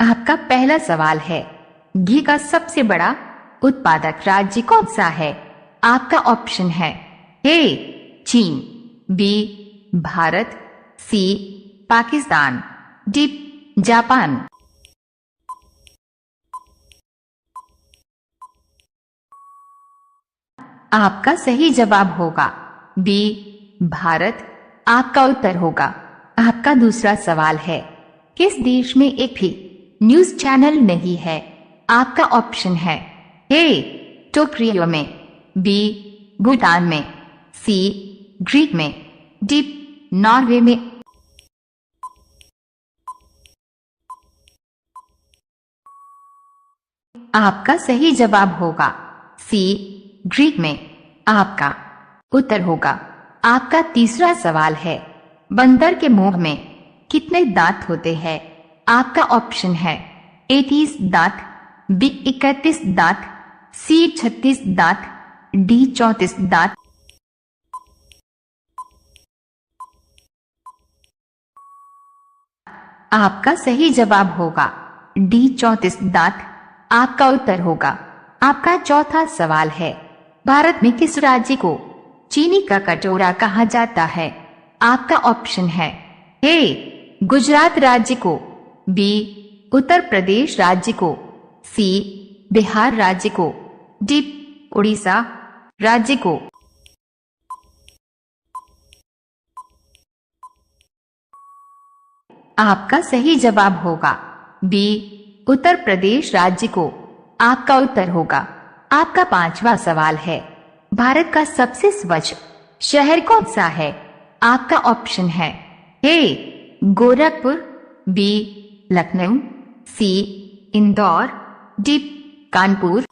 आपका पहला सवाल है, घी का सबसे बड़ा उत्पादक राज्य कौन सा है? आपका ऑप्शन है ए चीन, बी भारत, सी पाकिस्तान, डी जापान। आपका सही जवाब होगा बी भारत। आपका उत्तर होगा। आपका दूसरा सवाल है, किस देश में एक भी न्यूज चैनल नहीं है? आपका ऑप्शन है ए टोक्यो में, बी भूटान में, सी ग्रीक में, डी नॉर्वे में। आपका सही जवाब होगा सी ग्रीक में। आपका उत्तर होगा। आपका तीसरा सवाल है, बंदर के मुंह में कितने दांत होते हैं? आपका ऑप्शन है ए 30 दांत, बी 31 दांत, सी 36 दांत, डी 34 दांत। आपका सही जवाब होगा डी 34 दांत। आपका उत्तर होगा। आपका चौथा सवाल है, भारत में किस राज्य को चीनी का कटोरा कहा जाता है? आपका ऑप्शन है ए गुजरात राज्य को, बी उत्तर प्रदेश राज्य को, सी बिहार राज्य को, डी उड़ीसा राज्य को। आपका सही जवाब होगा बी उत्तर प्रदेश राज्य को। आपका उत्तर होगा। आपका पांचवा सवाल है, भारत का सबसे स्वच्छ शहर कौन सा है? आपका ऑप्शन है ए गोरखपुर, बी लखनऊ, सी इंदौर, डी कानपुर।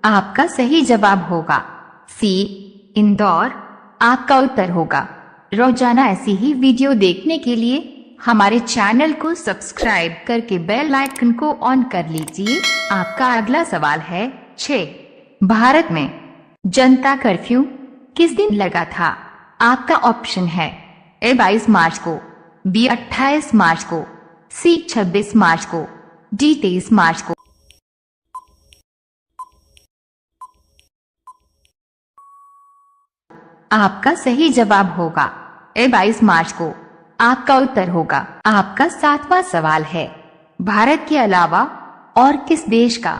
आपका सही जवाब होगा सी इंदौर। आपका उत्तर होगा। रोजाना ऐसी ही वीडियो देखने के लिए हमारे चैनल को सब्सक्राइब करके बेल आइकन को ऑन कर लीजिए। आपका अगला सवाल है 6, भारत में जनता कर्फ्यू किस दिन लगा था? आपका ऑप्शन है ए 22 मार्च को, बी 28 मार्च को, सी 26 मार्च को, डी 23 मार्च को। आपका सही जवाब होगा ए 22 मार्च को। आपका उत्तर होगा। आपका सातवां सवाल है, भारत के अलावा और किस देश का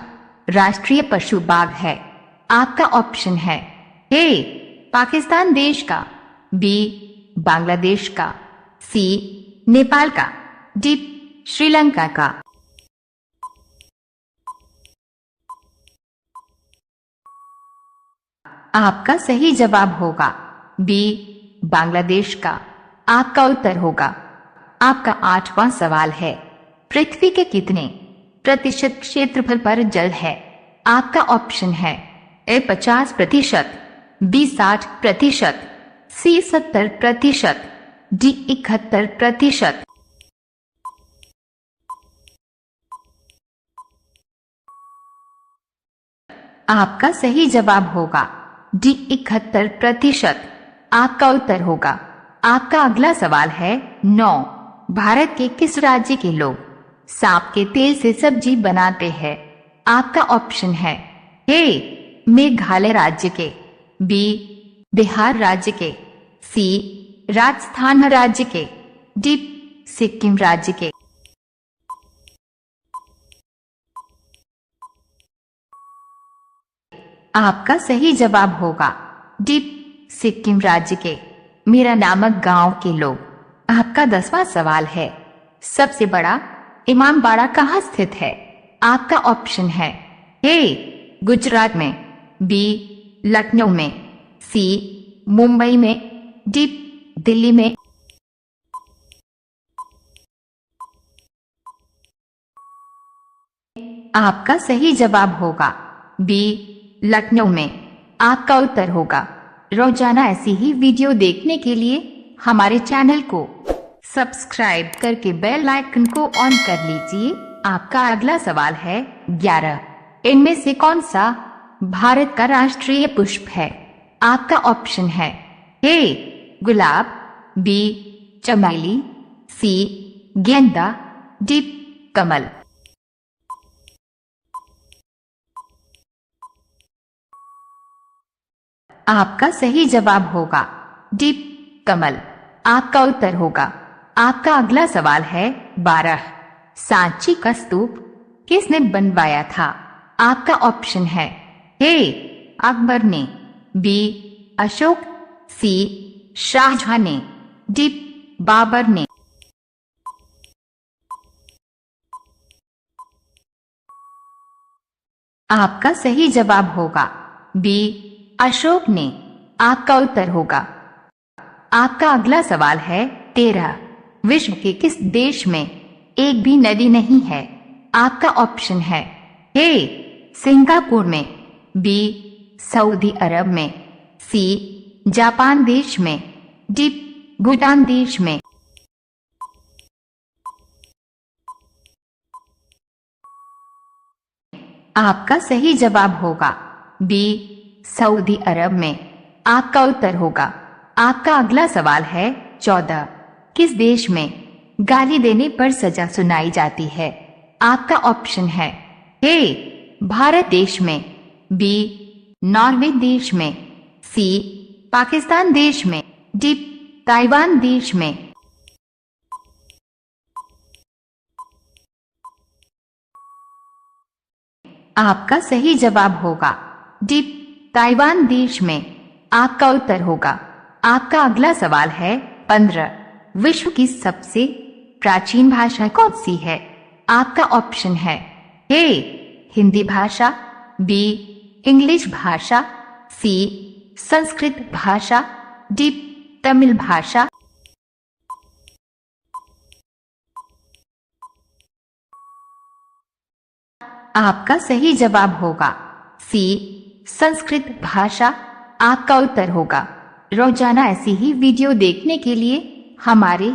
राष्ट्रीय पशु बाघ है? आपका ऑप्शन है ए पाकिस्तान देश का, बी बांग्लादेश का, सी नेपाल का, डी श्रीलंका का। आपका सही जवाब होगा बी बांग्लादेश का। आपका उत्तर होगा। आपका आठवां सवाल है, पृथ्वी के कितने प्रतिशत क्षेत्रफल पर जल है? आपका ऑप्शन है ए 50%, बी 60%, सी 70%, डी 71%। आपका सही जवाब होगा डी 71%। आपका उत्तर होगा। आपका अगला सवाल है 9, भारत के किस राज्य के लोग सांप के तेल से सब्जी बनाते हैं? आपका ऑप्शन है ए मेघालय राज्य के, बी बिहार राज्य के, सी राजस्थान राज्य के, डी सिक्किम राज्य के। आपका सही जवाब होगा डी सिक्किम राज्य के मीरा नामक गांव के लोग। आपका 10वां सवाल है, सबसे बड़ा इमामबाड़ा कहाँ स्थित है? आपका ऑप्शन है ए गुजरात में, बी लखनऊ में, सी मुंबई में, डी दिल्ली में। आपका सही जवाब होगा बी लखनऊ में। आपका उत्तर होगा। रोजाना ऐसी ही वीडियो देखने के लिए हमारे चैनल को सब्सक्राइब करके बेल आइकन को ऑन कर लीजिए। आपका अगला सवाल है 11, इनमें से कौन सा भारत का राष्ट्रीय पुष्प है? आपका ऑप्शन है ए गुलाब, बी चमेली, सी गेंदा, डी कमल। आपका सही जवाब होगा डी कमल। आपका उत्तर होगा। आपका अगला सवाल है 12। सांची का स्तूप किसने बनवाया था? आपका ऑप्शन है ए अकबर ने, बी अशोक, सी शाहजहां ने, डी बाबर ने। आपका सही जवाब होगा बी अशोक ने। आपका उत्तर होगा। आपका अगला सवाल है 13। विश्व के किस देश में एक भी नदी नहीं है? आपका ऑप्शन है ए सिंगापुर में, बी सऊदी अरब में, सी जापान देश में, डी भूटान देश में। आपका सही जवाब होगा बी सऊदी अरब में। आपका उत्तर होगा। आपका अगला सवाल है 14। किस देश में गाली देने पर सजा सुनाई जाती है? आपका ऑप्शन है ए भारत देश में, बी नॉर्वे देश में, सी पाकिस्तान देश में, डी ताइवान देश में। आपका सही जवाब होगा डी ताइवान देश में। आपका उत्तर होगा। आपका अगला सवाल है 15। विश्व की सबसे प्राचीन भाषा कौन सी है? आपका ऑप्शन है ए हिंदी भाषा, बी इंग्लिश भाषा, सी संस्कृत भाषा, डी तमिल भाषा। आपका सही जवाब होगा सी संस्कृत भाषा। आपका उत्तर होगा। रोजाना ऐसी ही वीडियो देखने के लिए हमारे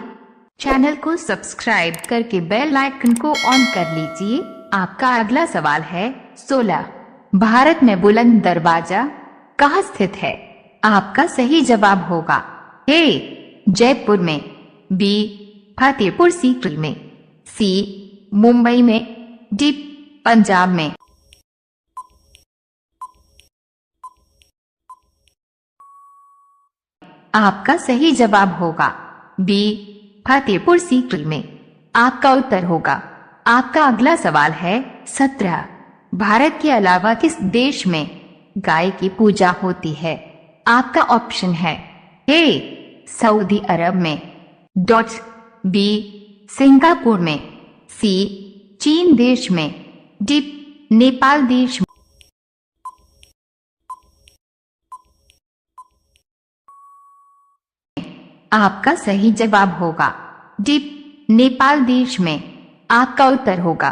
चैनल को सब्सक्राइब करके बेल आइकन को ऑन कर लीजिए। आपका अगला सवाल है 16। भारत में बुलंद दरवाजा कहाँ स्थित है? आपका सही जवाब होगा ए जयपुर में, बी फतेहपुर सीकरी में, सी मुंबई में, डी पंजाब में। आपका सही जवाब होगा बी फतेहपुर सीकरी में। आपका उत्तर होगा। आपका अगला सवाल है 17। भारत के अलावा किस देश में गाय की पूजा होती है? आपका ऑप्शन है ए सऊदी अरब में, बी सिंगापुर में, सी चीन देश में, डी नेपाल देश में। आपका सही जवाब होगा डी नेपाल देश में। आपका उत्तर होगा।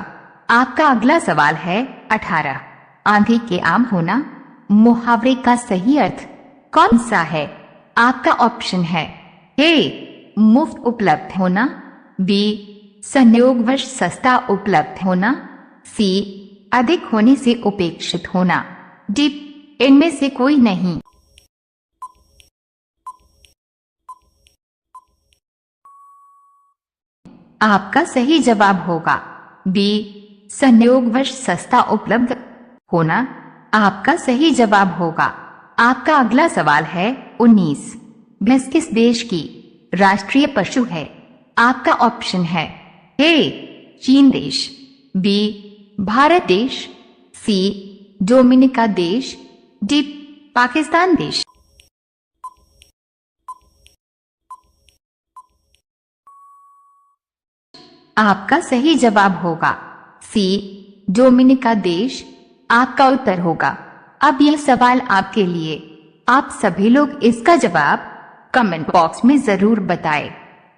आपका अगला सवाल है 18। आंधी के आम होना मुहावरे का सही अर्थ कौन सा है? आपका ऑप्शन है ए मुफ्त उपलब्ध होना, बी संयोगवश सस्ता उपलब्ध होना, सी अधिक होने से उपेक्षित होना, डी इनमें से कोई नहीं। आपका सही जवाब होगा बी संयोगवश सस्ता उपलब्ध होना। आपका सही जवाब होगा। आपका अगला सवाल है 19। भैंस किस देश की राष्ट्रीय पशु है? आपका ऑप्शन है ए चीन देश, बी भारत देश, सी डोमिनिका देश, डी पाकिस्तान देश। आपका सही जवाब होगा सी डोमिनिका देश। आपका उत्तर होगा। अब यह सवाल आपके लिए। आप सभी लोग इसका जवाब कमेंट बॉक्स में जरूर बताएं।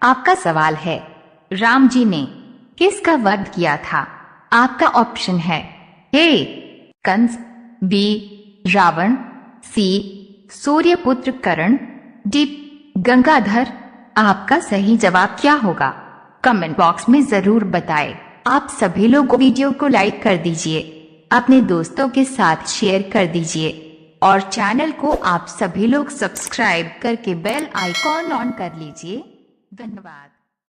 आपका सवाल है राम जी ने किसका वध किया था? आपका ऑप्शन है ए कंस, बी रावण, सी सूर्यपुत्र कर्ण, डी गंगाधर। आपका सही जवाब क्या होगा? कमेंट बॉक्स में जरूर बताएं। आप सभी लोग वीडियो को लाइक कर दीजिए, अपने दोस्तों के साथ शेयर कर दीजिए। और चैनल को आप सभी लोग सब्सक्राइब करके बेल आइकॉन ऑन कर लीजिए। धन्यवाद।